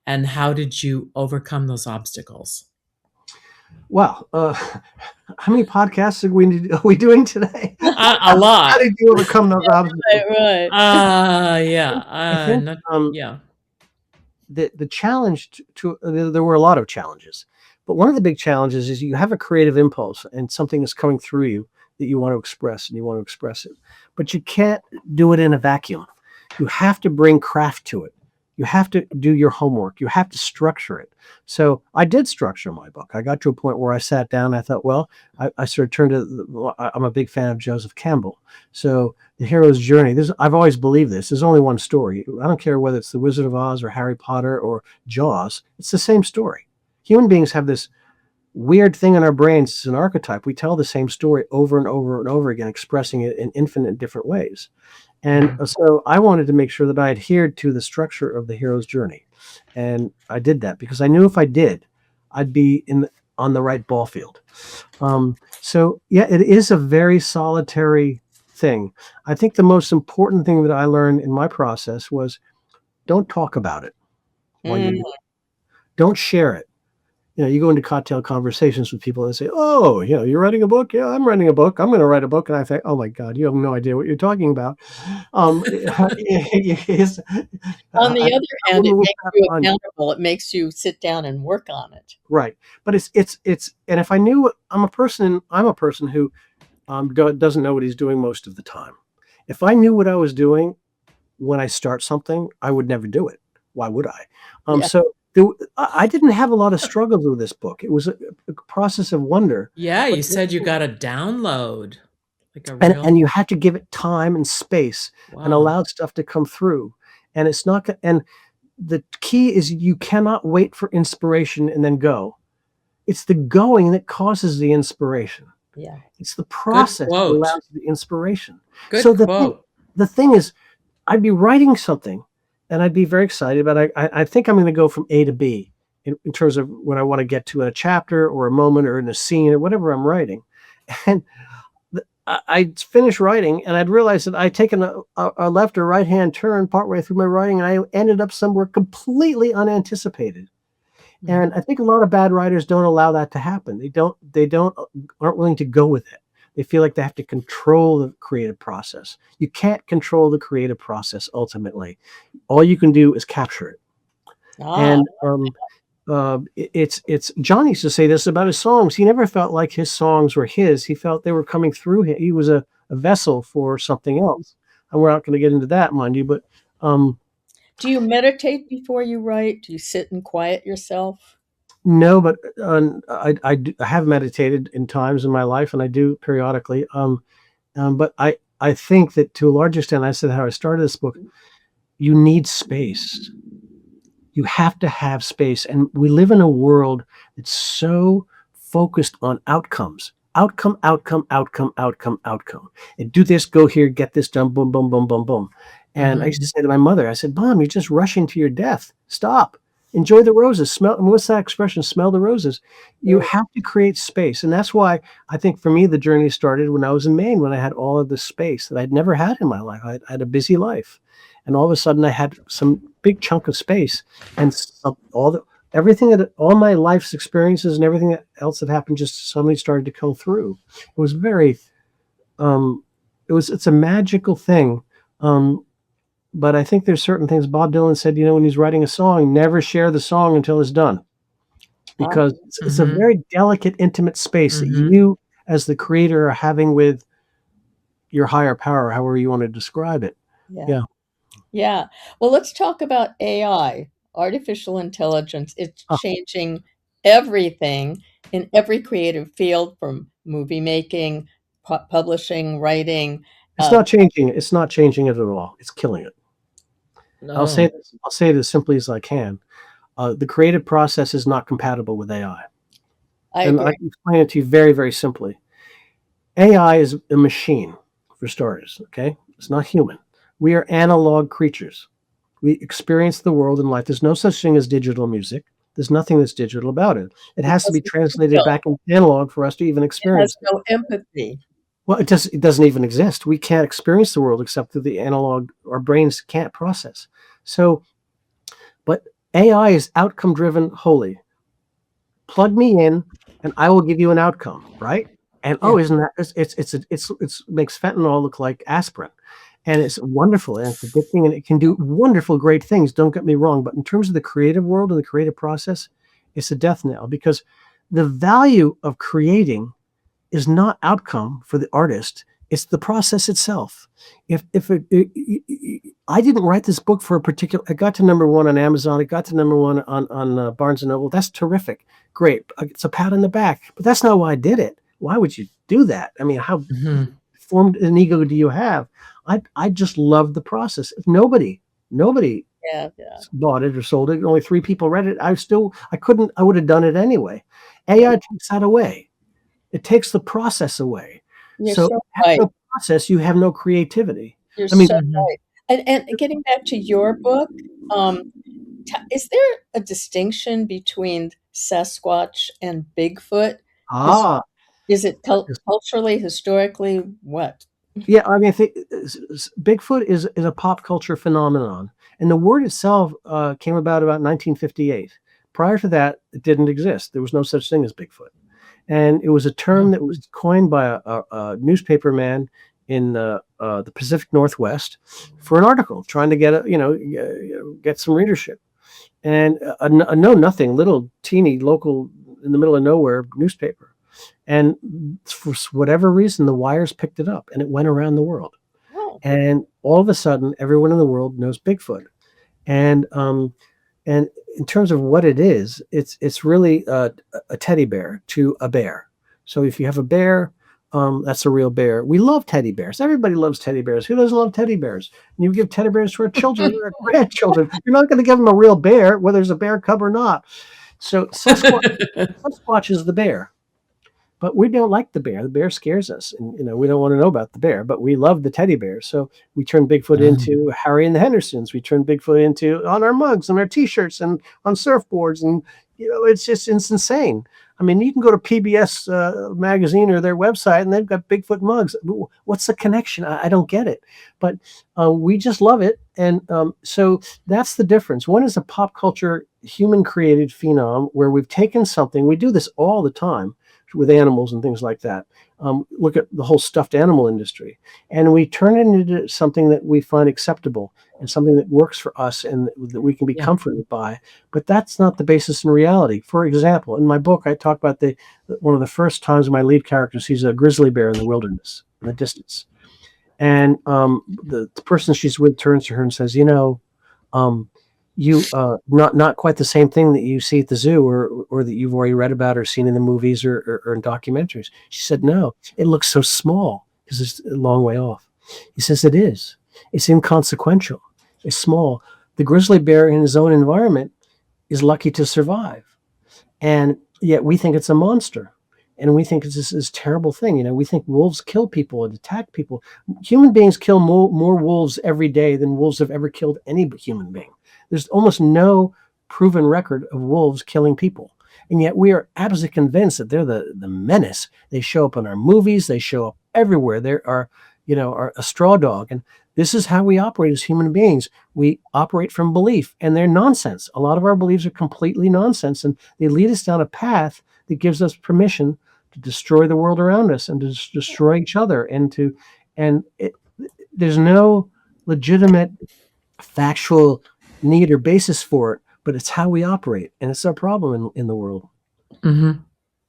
and how did you overcome those obstacles? wow, how many podcasts are we doing today? A How lot. did you overcome those obstacles? right, right. Yeah. I think Not, yeah. the challenge there were a lot of challenges, but one of the big challenges is you have a creative impulse and something is coming through you that you want to express and you want to express it, but you can't do it in a vacuum. You have to bring craft to it. You have to do your homework. You have to structure it. So I did structure my book. I got to a point where I sat down and I thought, well, I sort of turned to, I'm a big fan of Joseph Campbell. So the hero's journey. I've always believed this. There's only one story. I don't care whether it's The Wizard of Oz or Harry Potter or Jaws. It's the same story. Human beings have this weird thing in our brains. It's an archetype. We tell the same story over and over and over again, expressing it in infinite different ways. And Mhm. so I wanted to make sure that I adhered to the structure of the hero's journey. And I did that because I knew if I did, I'd be on the right ball field. So yeah, it is a very solitary thing. I think the most important thing that I learned in my process was don't talk about it while you're Mm, doing it. Don't share it. You go into cocktail conversations with people and say, "Oh, you're writing a book? Yeah, I'm writing a book. I'm going to write a book." And I think, "Oh my God, you have no idea what you're talking about." Yes, on I the other hand, it wouldn't wish makes that you on you. accountable. It makes you sit down and work on it. Right. But and if I knew, I'm a person who doesn't know what he's doing most of the time. If I knew what I was doing when I start something, I would never do it. Why would I? Yeah. So I didn't have a lot of struggles with this book. It was a process of wonder, Yeah, but you said you got a download, like a and real, you have to give it time and space and wow. allow stuff to come through. And it's not, and the key is you cannot wait for inspiration and then go. It's the going that causes the inspiration. Yeah. It's the Good process that quote. allows the inspiration. Good So quote. the thing is, I'd be writing something, and I'd be very excited, but I think I'm going to go from A to B in terms of what I want to get to in a chapter or a moment or in a scene or whatever I'm writing. And I'd finish writing, and I'd realize that I'd taken a left or right hand turn partway through my writing, and I ended up somewhere completely unanticipated. And Mhm. I think a lot of bad writers don't allow that to happen. They don't aren't willing to go with it. They feel like they have to control the creative process. You can't control the creative process ultimately. All you can do is capture it. Ah, And it's John used to say this about his songs. He never felt like his songs were his. He felt they were coming through him. He was a vessel for something else. And we're not going to get into that, mind you, but um, do you meditate before you write? Do you sit and quiet yourself? no, but I have meditated in times in my life, and I do periodically. But I think that to a large extent, I said how I started this book. You need space. You have to have space, and we live in a world that's so focused on outcomes. Outcome, outcome, outcome, outcome, outcome. And do this, go here, get this done, boom, boom, boom, boom, boom. And I used to Mhm. say to my mother, I said, Mom, you're just rushing to your death. Stop. Enjoy the roses. Smell. And what's that expression? Smell the roses. You Right. have to create space. And that's why I think for me, the journey started when I was in Maine, when I had all of this space that I'd never had in my life. I had a busy life. And all of a sudden, I had some big chunk of space and everything that all my life's experiences and everything else that happened just suddenly started to come through. It was very um it's a magical thing. Um but I think there's certain things Bob Dylan said, when he's writing a song, never share the song until it's done, Ah, because it's a Mhm. very delicate, intimate space that Mhm. you as the creator are having with your higher power, however you want to describe it. yeah. Yeah. Yeah. Well, let's talk about AI, artificial intelligence. It's Ah, changing everything in every creative field from movie making, publishing, writing. Uh, it's not changing it at all. It's killing it. No. I'll say it as simply as I can. The creative process is not compatible with AI. I And I agree. can explain it to you very, very simply. AI is a machine, for starters, okay? It's not human. We are analog creatures. We experience the world and life. There's no such thing as digital music. There's nothing that's digital about it. It It has to be doesn't translated feel. back into analog for us to even It has experience it. no empathy. Well, it doesn't even exist. We can't experience the world except through the analog our brains can't process. So, but AI is outcome driven wholly. Plug me in and I will give you an outcome, right? And Yeah. oh, isn't that it's makes fentanyl look like aspirin. And it's wonderful and it's addicting and it can do wonderful, great things. Don't get me wrong. But in terms of the creative world and the creative process, it's a death knell because the value of creating is not outcome for the artist. It's the process itself. If I didn't write this book for a particular, it got to number one on Amazon. It got to number one on Barnes and Noble. That's terrific, great. It's a pat on the back, but that's not why I did it. Why would you do that? I mean, how Mhm. formed an ego do you have? I just love the process. If nobody Yeah. Yeah. bought it or sold it. Only three people read it. I couldn't. I would have done it anyway. Yeah. AI takes that away. It takes the process away. You're So if so you have right. no process, you have no creativity. You're I mean, so Mhm. right. And getting back to your book, um, is there a distinction between Sasquatch and Bigfoot? Is ah, is it yes. culturally, historically, what? Yeah, I mean, I think Bigfoot is a pop culture phenomenon, and the word itself came about 1958. Prior to that, it didn't exist. There was no such thing as Bigfoot, and it was a term Oh. that was coined by a newspaper man in the Pacific Northwest for an article trying to get get some readership. And a know nothing little teeny local in the middle of nowhere newspaper. And for whatever reason, the wires picked it up and it went around the world. Oh, And all of a sudden, everyone in the world knows Bigfoot. And and in terms of what it is, it's really a teddy bear to a bear. So if you have a bear, that's a real bear. We love teddy bears. Everybody loves teddy bears. Who doesn't love teddy bears? And you give teddy bears to our children or our grandchildren. You're not going to give them a real bear, whether it's a bear cub or not. So Sasquatch is the bear. But we don't like the bear. The bear scares us, and we don't want to know about the bear. But we love the teddy bear. So we turn Bigfoot Um, into Harry and the Hendersons. We turn Bigfoot into on our mugs and our T-shirts and on surfboards, and it's insane. I mean, you can go to PBS magazine or their website, and they've got Bigfoot mugs. What's the connection? I don't get it. But we just love it, and so that's the difference. One is a pop culture, human-created phenom where we've taken something. We do this all the time with animals and things like that. Look at the whole stuffed animal industry, and we turn it into something that we find acceptable and something that works for us and that we can be yeah. comforted by. But that's not the basis in reality. For example, in my book, I talk about one of the first times my lead character sees a grizzly bear in the wilderness in the distance, and the person she's with turns to her and says, um, you not quite the same thing that you see at the zoo or that you've already read about or seen in the movies or in documentaries. She said, no, it looks so small because it's a long way off. He says, it is. It's inconsequential. It's small. The grizzly bear in his own environment is lucky to survive. And yet we think it's a monster. And we think it's this terrible thing. We think wolves kill people and attack people. Human beings kill more wolves every day than wolves have ever killed any human being. There's almost no proven record of wolves killing people. And yet we are absolutely convinced that they're the menace. They show up in our movies. They show up everywhere. They are a straw dog. And this is how we operate as human beings. We operate from belief, and they're nonsense. A lot of our beliefs are completely nonsense, and they lead us down a path that gives us permission to destroy the world around us and to destroy each other. There's no legitimate factual need or basis for it, but it's how we operate, and it's our problem in the world. Mm-hmm.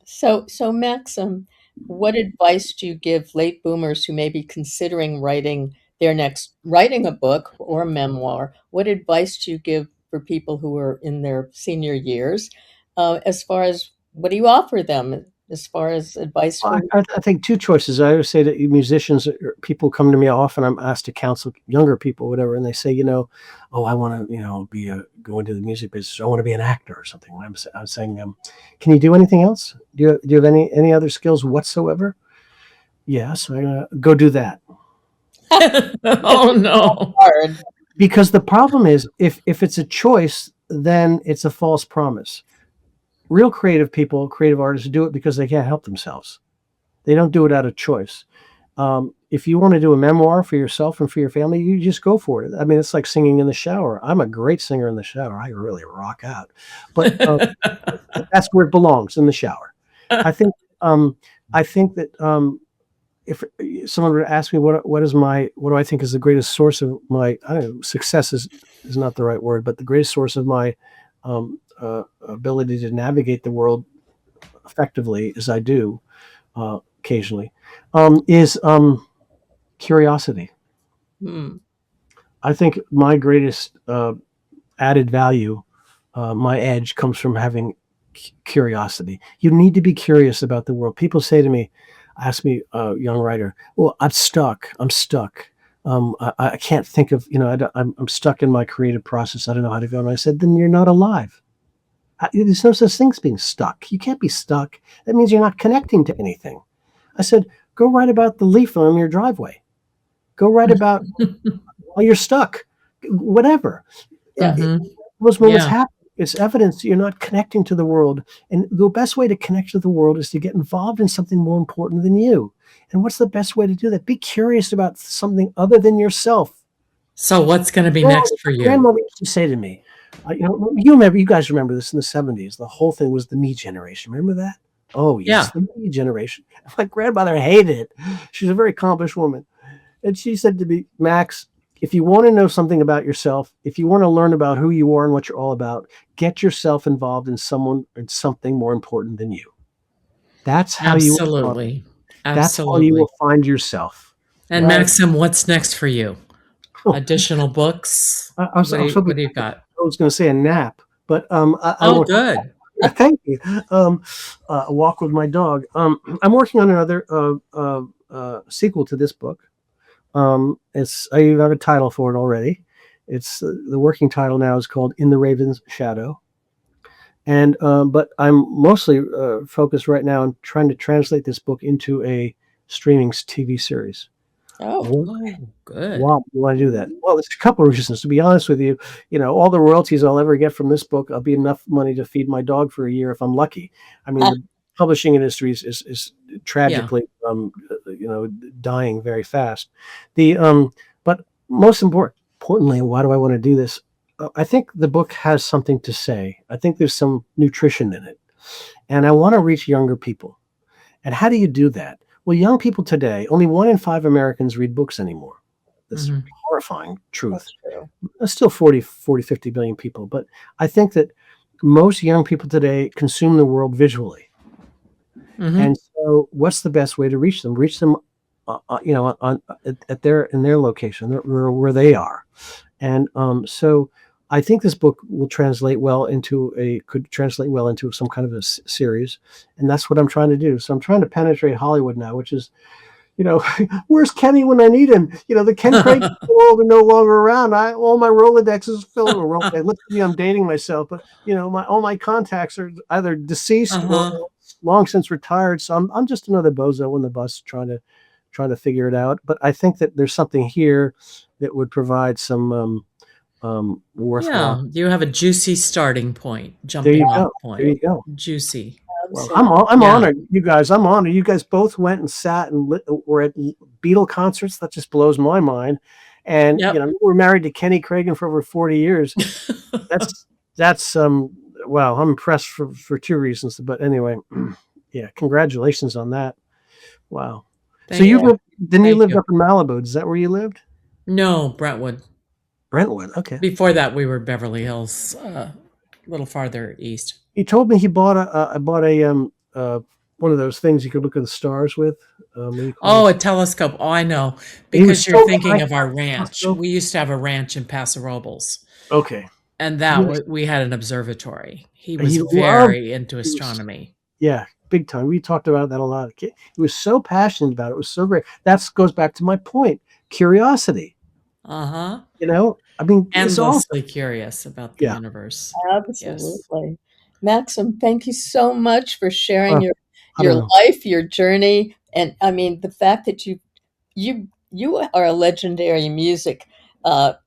So Maxim, what advice do you give late boomers who may be considering writing a book or a memoir? What advice do you give for people who are in their senior years? As far as what do you offer them as far as advice for? I think two choices. I always say that musicians, people come to me often. I'm asked to counsel younger people, whatever, and they say, oh, I want to, go into the music business. I want to be an actor or something. I'm saying, can you do anything else? Do you have any other skills whatsoever? Yes, I'm gonna go do that. Oh no. Hard. Because the problem is, if it's a choice, then it's a false promise. Real creative people, creative artists, do it because they can't help themselves. They don't do it out of choice. If you want to do a memoir for yourself and for your family, you just go for it. I mean, it's like singing in the shower. I'm a great singer in the shower. I really rock out, but that's where it belongs, in the shower. I think. I think that if someone were to ask me what do I think is the greatest source of my, I don't know, success is not the right word, but the greatest source of my ability to navigate the world effectively, as I do occasionally, is curiosity. Hmm. I think my greatest added value, my edge, comes from having curiosity. You need to be curious about the world. People say to me, ask me, young writer, well, I'm stuck. I can't think of, I'm stuck in my creative process. I don't know how to go. And I said, then you're not alive. There's no such thing as being stuck. You can't be stuck. That means you're not connecting to anything. I said, go write about the leaf on your driveway. Go write about while you're stuck, whatever. Mm-hmm. Those moments Yeah. happen. It's evidence that you're not connecting to the world. And the best way to connect to the world is to get involved in something more important than you. And what's the best way to do that? Be curious about something other than yourself. So what's going to be Well, next for my you? grandmother used to say to me, you guys remember this in the 70s. The whole thing was the me generation. Remember that? Oh, yes, Yeah. the me generation. My grandmother hated it. She's a very accomplished woman. And she said to me, Max, if you want to know something about yourself, if you want to learn about who you are and what you're all about, get yourself involved in something more important than you. That's how you will find, Absolutely. that's how you Absolutely. will find yourself. And Right? Maxim, what's next for you? Oh, Additional books? I was hoping What do you got? I was going to say a nap, but I Oh, won't. good. Thank you. A walk with my dog. I'm working on another sequel to this book. I have a title for it already. It's the working title now is called In the Raven's Shadow, And but I'm mostly focused right now on trying to translate this book into a streaming TV series. Oh, Oh, good. Why do I do that? Well, there's a couple of reasons. To be honest with you, all the royalties I'll ever get from this book, I'll be enough money to feed my dog for a year if I'm lucky. I mean, the publishing industry is Yeah. tragically, dying very fast. The but most importantly, why do I want to do this? I think the book has something to say. I think there's some nutrition in it, and I want to reach younger people. And how do you do that? Well, young people today, only 1 in 5 Americans read books anymore. This Hmm. horrifying truth. that's true. There's still 50 billion people, but I think that most young people today consume the world visually. Hmm. And so what's the best way to reach them? Reach them, at in their location, where they are. And so I think this book could translate well into some kind of a series, and that's what I'm trying to do. So I'm trying to penetrate Hollywood now, which is, where's Kenny when I need him? The Ken Craig world are no longer around. All my Rolodexes filling a Rolodex. Look at me, I'm dating myself, but all my contacts are either deceased or Uh-huh. long since retired. So I'm just another bozo on the bus trying to figure it out. But I think that there's something here that would provide some worthwhile. Yeah, you have a juicy starting point, There you jumping off go. There point. you go. Juicy. Well, Absolutely. I'm Yeah. honored, you guys. I'm honored. You guys both went and sat and were at Beatle concerts. That just blows my mind. And Yep. we're married to Kenny Cragen for over 40 years. That's wow. I'm impressed for two reasons. But anyway, yeah. Congratulations on that. Wow. So Thank you. you Thank lived you. up in Malibu? Is that where you lived? No, Brentwood. Brentwood. Okay. Before that, we were Beverly Hills, a little farther east. He told me he bought one of those things you could look at the stars with. What do you call Oh, it? a telescope. Oh, I know. He was Because you're so thinking kind. of our ranch. Telescope. We used to have a ranch in Paso Robles, Okay. and He was, we had an observatory. He he was loved. very into He was, astronomy. yeah, big time. We talked about that a lot. He was so passionate about it. It was so great. That goes back to my point. Curiosity. Uh-huh. I mean, it's awesome. Endlessly curious about the Yeah. universe. Yes. Absolutely. Maxim, thank you so much for sharing I don't your know. life, your journey, and I mean the fact that you are a legendary music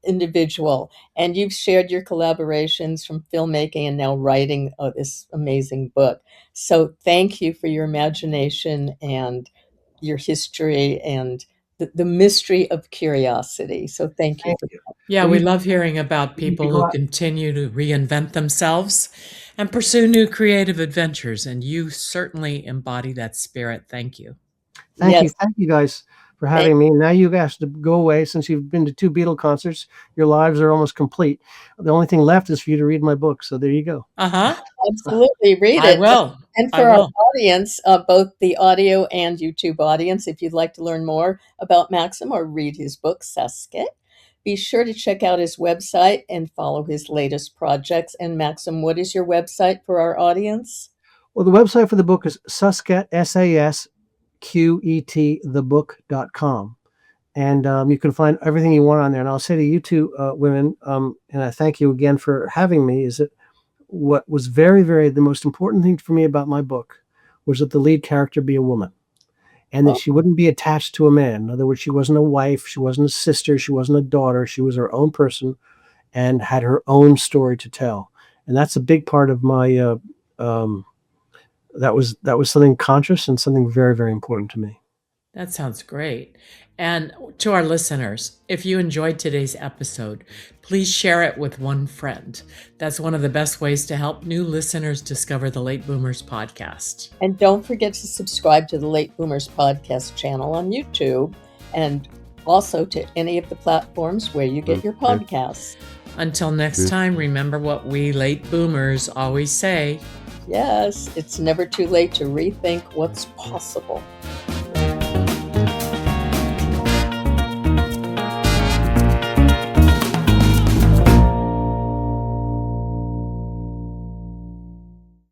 individual, and you've shared your collaborations from filmmaking and now writing this amazing book. So thank you for your imagination and your history and the mystery of curiosity. So thank you Thank for you. Yeah, Well, we love hearing about you people go who out. continue to reinvent themselves and pursue new creative adventures, and you certainly embody that spirit. Thank you. Yes, Thank you guys for thank having me. Now you guys have to go away since you've been to 2 Beatle concerts. Your lives are almost complete. The only thing left is for you to read my book. So there you go. Uh-huh. absolutely read I it. will. And I for our will. audience, both the audio and YouTube audience, if you'd like to learn more about Maxim or read his book, Sasqet, be sure to check out his website and follow his latest projects. And Maxim, what is your website for our audience? Well, the website for the book is Sasqet, SASQET, thebook.com. And you can find everything you want on there. And I'll say to you two women, and I thank you again for having me, is that what was very, very the most important thing for me about my book was that the lead character be a woman and that Oh, she wouldn't be attached to a man. In other words, she wasn't a wife, she wasn't a sister, she wasn't a daughter. She was her own person and had her own story to tell. And that's a big part of my, that was something conscious and something very, very important to me. That sounds great. And to our listeners, if you enjoyed today's episode, please share it with one friend. That's one of the best ways to help new listeners discover the Late Boomers podcast. and don't forget to subscribe to the Late Boomers podcast channel on YouTube and also to any of the platforms where you get your podcasts. Until next time, remember what we Late Boomers always say. Yes, it's never too late to rethink what's possible.